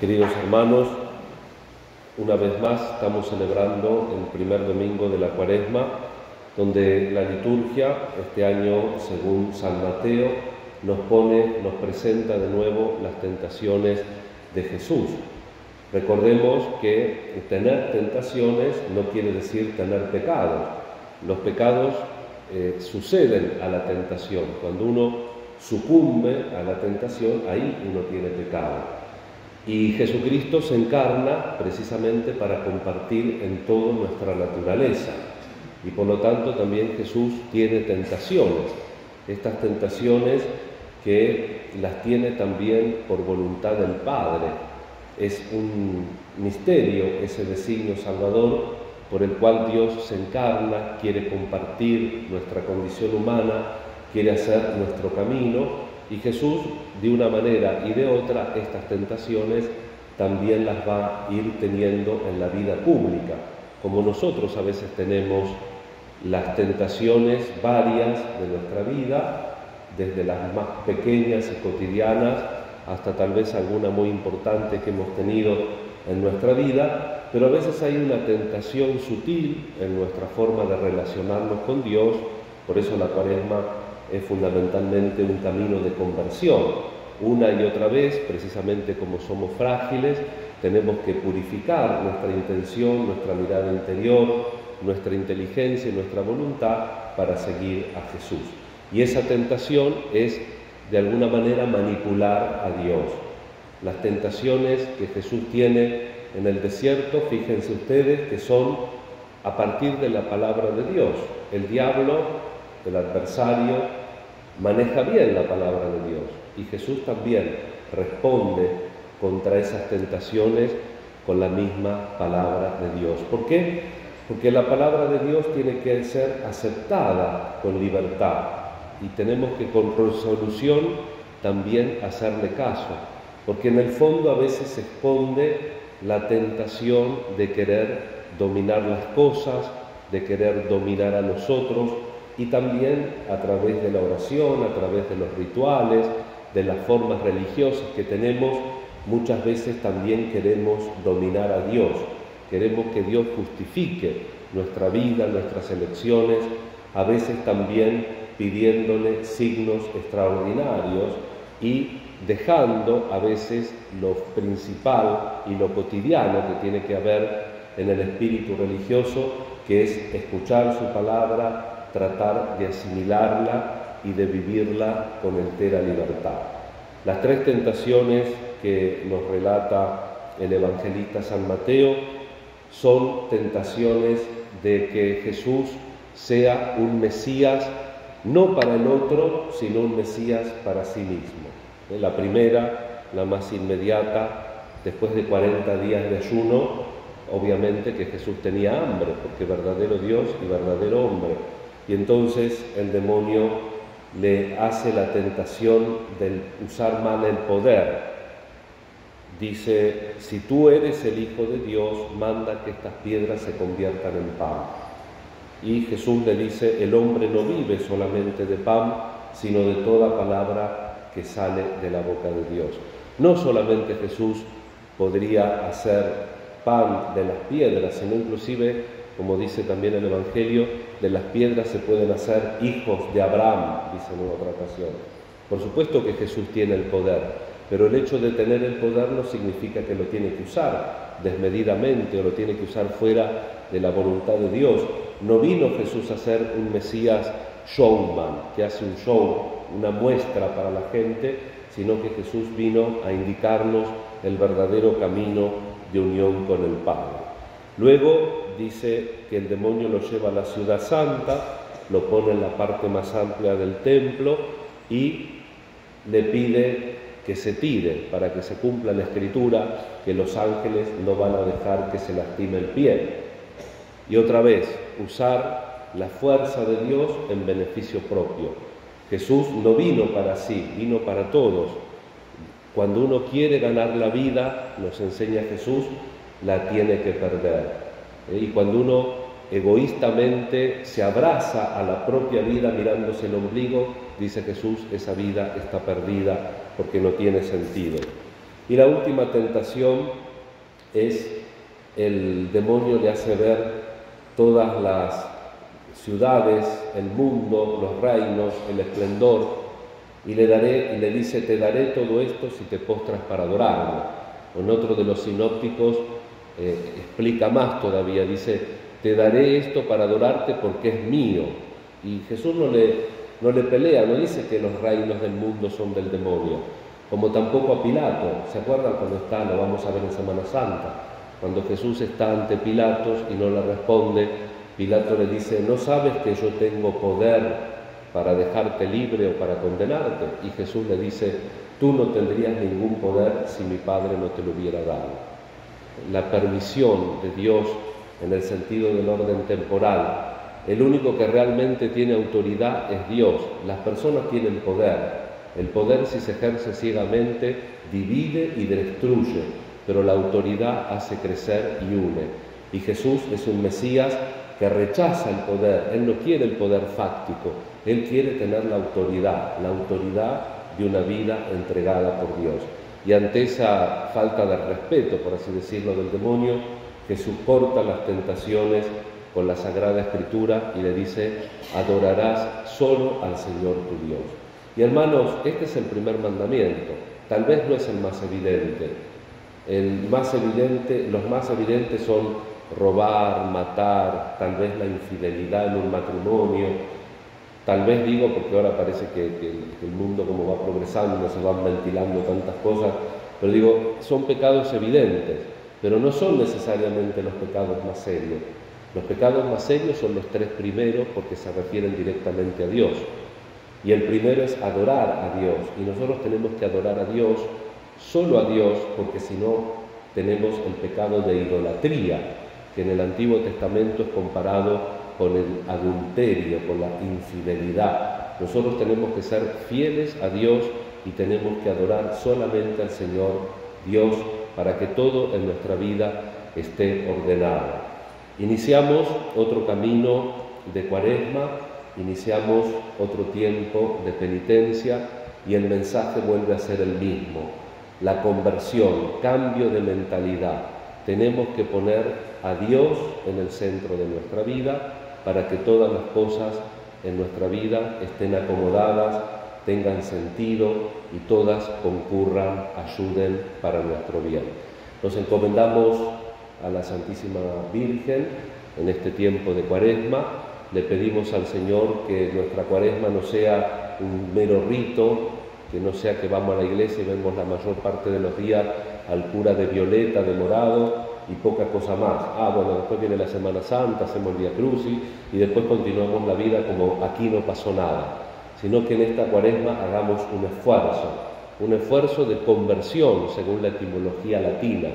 Queridos hermanos, una vez más estamos celebrando el primer domingo de la Cuaresma, donde la liturgia, este año según San Mateo, nos presenta de nuevo las tentaciones de Jesús. Recordemos que tener tentaciones no quiere decir tener pecados. Los pecados suceden a la tentación. Cuando uno sucumbe a la tentación, ahí uno tiene pecado. Y Jesucristo se encarna precisamente para compartir en todo nuestra naturaleza. Y por lo tanto también Jesús tiene tentaciones. Estas tentaciones que las tiene también por voluntad del Padre. Es un misterio ese designio salvador por el cual Dios se encarna, quiere compartir nuestra condición humana, quiere hacer nuestro camino. Y Jesús, de una manera y de otra, estas tentaciones también las va a ir teniendo en la vida pública, como nosotros a veces tenemos las tentaciones varias de nuestra vida, desde las más pequeñas y cotidianas hasta tal vez alguna muy importante que hemos tenido en nuestra vida, pero a veces hay una tentación sutil en nuestra forma de relacionarnos con Dios. Por eso la Cuaresma es fundamentalmente un camino de conversión. Una y otra vez, precisamente como somos frágiles, tenemos que purificar nuestra intención, nuestra mirada interior, nuestra inteligencia y nuestra voluntad para seguir a Jesús. Y esa tentación es, de alguna manera, manipular a Dios. Las tentaciones que Jesús tiene en el desierto, fíjense ustedes que son a partir de la palabra de Dios. El diablo, el adversario, maneja bien la palabra de Dios y Jesús también responde contra esas tentaciones con la misma palabra de Dios. ¿Por qué? Porque la palabra de Dios tiene que ser aceptada con libertad y tenemos que con resolución también hacerle caso, porque en el fondo a veces se esconde la tentación de querer dominar las cosas, de querer dominar a nosotros, y también a través de la oración, a través de los rituales, de las formas religiosas que tenemos, muchas veces también queremos dominar a Dios. Queremos que Dios justifique nuestra vida, nuestras elecciones, a veces también pidiéndole signos extraordinarios y dejando a veces lo principal y lo cotidiano que tiene que haber en el espíritu religioso, que es escuchar su palabra, tratar de asimilarla y de vivirla con entera libertad. Las tres tentaciones que nos relata el evangelista San Mateo son tentaciones de que Jesús sea un Mesías no para el otro, sino un Mesías para sí mismo. La primera, la más inmediata, después de 40 días de ayuno, obviamente que Jesús tenía hambre, porque verdadero Dios y verdadero hombre. Y entonces el demonio le hace la tentación de usar mal el poder. Dice, si tú eres el Hijo de Dios, manda que estas piedras se conviertan en pan. Y Jesús le dice, el hombre no vive solamente de pan, sino de toda palabra que sale de la boca de Dios. No solamente Jesús podría hacer pan de las piedras, sino inclusive, como dice también el Evangelio, de las piedras se pueden hacer hijos de Abraham, dice en otra ocasión. Por supuesto que Jesús tiene el poder, pero el hecho de tener el poder no significa que lo tiene que usar desmedidamente o lo tiene que usar fuera de la voluntad de Dios. No vino Jesús a ser un Mesías showman, que hace un show, una muestra para la gente, sino que Jesús vino a indicarnos el verdadero camino de unión con el Padre. Luego dice que el demonio lo lleva a la ciudad santa, lo pone en la parte más amplia del templo y le pide que se tire para que se cumpla la Escritura, que los ángeles no van a dejar que se lastime el pie. Y otra vez, usar la fuerza de Dios en beneficio propio. Jesús no vino para sí, vino para todos. Cuando uno quiere ganar la vida, nos enseña Jesús, la tiene que perder. Y cuando uno egoístamente se abraza a la propia vida mirándose el ombligo, dice Jesús, esa vida está perdida porque no tiene sentido. Y la última tentación es el demonio le hace ver todas las ciudades, el mundo, los reinos, el esplendor, y le dice, te daré todo esto si te postras para adorarme. En otro de los sinópticos explica más todavía, dice, te daré esto para adorarte porque es mío. Y Jesús no le pelea, no dice que los reinos del mundo son del demonio, como tampoco a Pilato. ¿Se acuerdan cuando está, lo vamos a ver en Semana Santa, cuando Jesús está ante Pilatos y no le responde? Pilato le dice, ¿no sabes que yo tengo poder para dejarte libre o para condenarte? Y Jesús le dice, tú no tendrías ningún poder si mi Padre no te lo hubiera dado. La permisión de Dios en el sentido del orden temporal. El único que realmente tiene autoridad es Dios. Las personas tienen poder. El poder, si se ejerce ciegamente, divide y destruye, pero la autoridad hace crecer y une. Y Jesús es un Mesías que rechaza el poder. Él no quiere el poder fáctico, Él quiere tener la autoridad de una vida entregada por Dios. Y ante esa falta de respeto, por así decirlo, del demonio, Jesús corta las tentaciones con la Sagrada Escritura y le dice, adorarás solo al Señor tu Dios. Y hermanos, este es el primer mandamiento. Tal vez no es el más evidente. Los más evidentes son robar, matar, tal vez la infidelidad en un matrimonio. Tal vez digo, porque ahora parece que el mundo como va progresando, se van ventilando tantas cosas, pero digo, son pecados evidentes, pero no son necesariamente los pecados más serios. Los pecados más serios son los tres primeros porque se refieren directamente a Dios. Y el primero es adorar a Dios, y nosotros tenemos que adorar a Dios, solo a Dios, porque si no tenemos el pecado de idolatría, que en el Antiguo Testamento es comparado con el adulterio, con la infidelidad. Nosotros tenemos que ser fieles a Dios y tenemos que adorar solamente al Señor Dios para que todo en nuestra vida esté ordenado. Iniciamos otro camino de Cuaresma, iniciamos otro tiempo de penitencia y el mensaje vuelve a ser el mismo. La conversión, cambio de mentalidad. Tenemos que poner a Dios en el centro de nuestra vida para que todas las cosas en nuestra vida estén acomodadas, tengan sentido y todas concurran, ayuden para nuestro bien. Nos encomendamos a la Santísima Virgen en este tiempo de Cuaresma. Le pedimos al Señor que nuestra Cuaresma no sea un mero rito, que no sea que vamos a la iglesia y vemos la mayor parte de los días al cura de violeta, de morado, y poca cosa más. Bueno, después viene la Semana Santa, hacemos el Vía Crucis y después continuamos la vida como aquí no pasó nada, sino que en esta Cuaresma hagamos un esfuerzo de conversión, según la etimología latina.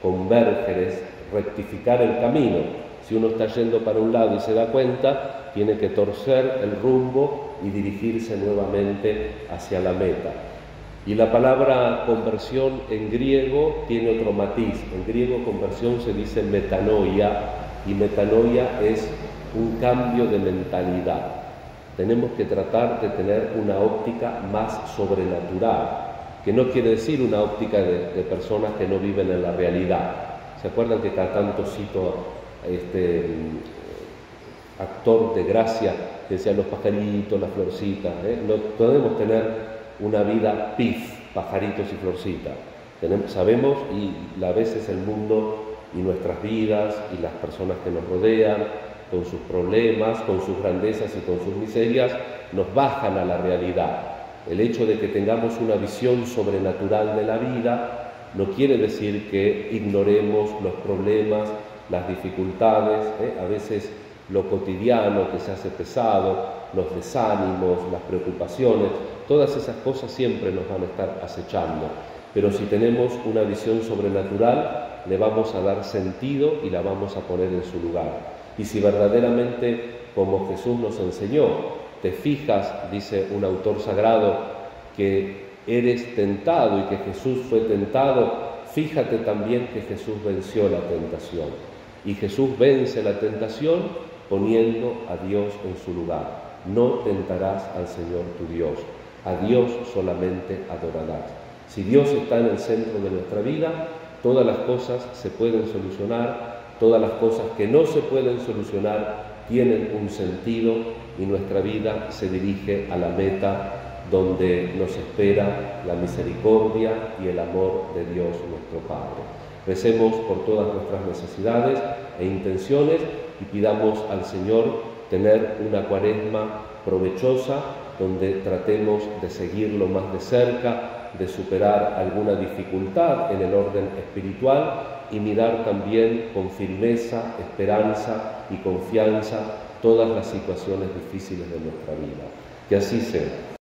Converger es rectificar el camino. Si uno está yendo para un lado y se da cuenta, tiene que torcer el rumbo y dirigirse nuevamente hacia la meta. Y la palabra conversión en griego tiene otro matiz. En griego conversión se dice metanoia, y metanoia es un cambio de mentalidad. Tenemos que tratar de tener una óptica más sobrenatural, que no quiere decir una óptica de personas que no viven en la realidad. ¿Se acuerdan que cada tanto cito a este actor de Gracia que decía los pajaritos, las florcitas? No podemos tener una vida pif, pajaritos y florcitas. Sabemos, y a veces el mundo y nuestras vidas y las personas que nos rodean, con sus problemas, con sus grandezas y con sus miserias, nos bajan a la realidad. El hecho de que tengamos una visión sobrenatural de la vida no quiere decir que ignoremos los problemas, las dificultades, a veces lo cotidiano que se hace pesado, los desánimos, las preocupaciones. Todas esas cosas siempre nos van a estar acechando, pero si tenemos una visión sobrenatural, le vamos a dar sentido y la vamos a poner en su lugar. Y si verdaderamente, como Jesús nos enseñó, te fijas, dice un autor sagrado, que eres tentado y que Jesús fue tentado, fíjate también que Jesús venció la tentación. Y Jesús vence la tentación poniendo a Dios en su lugar. No tentarás al Señor tu Dios. A Dios solamente adorarás. Si Dios está en el centro de nuestra vida, todas las cosas se pueden solucionar, todas las cosas que no se pueden solucionar tienen un sentido y nuestra vida se dirige a la meta donde nos espera la misericordia y el amor de Dios nuestro Padre. Recemos por todas nuestras necesidades e intenciones y pidamos al Señor tener una Cuaresma provechosa donde tratemos de seguirlo más de cerca, de superar alguna dificultad en el orden espiritual y mirar también con firmeza, esperanza y confianza todas las situaciones difíciles de nuestra vida. Que así sea.